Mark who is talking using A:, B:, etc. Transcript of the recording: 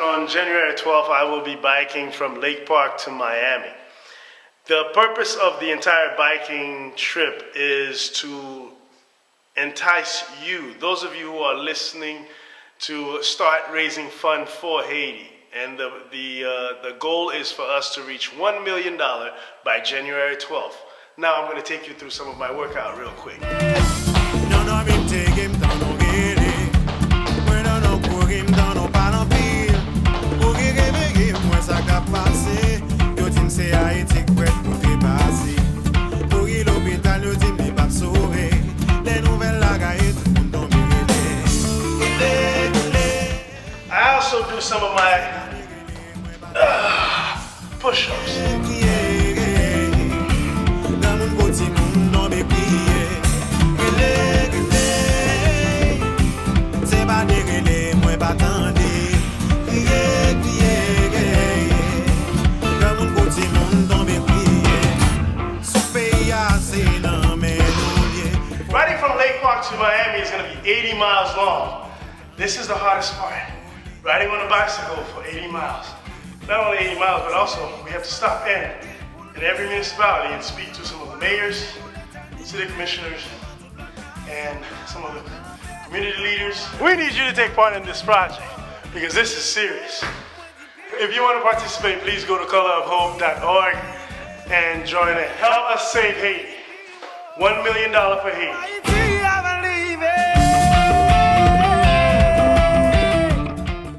A: On January 12th, I will be biking from Lake Park to Miami. The purpose of the entire biking trip is to entice you, those of you who are listening, to start raising funds for Haiti. And the goal is for us to reach $1 million by January 12th. Now I'm going to take you through some of my workout real quick. I also do some of my push-ups. Riding from Lake Park to Miami is going to be 80 miles long. This is the hardest part. Riding on a bicycle for 80 miles. Not only 80 miles, but also we have to stop in every municipality and speak to some of the mayors, city commissioners, and some of the community leaders. We need you to take part in this project because this is serious. If you want to participate, please go to colorofhope.org and join in. Help us save Haiti. $1 million for Haiti.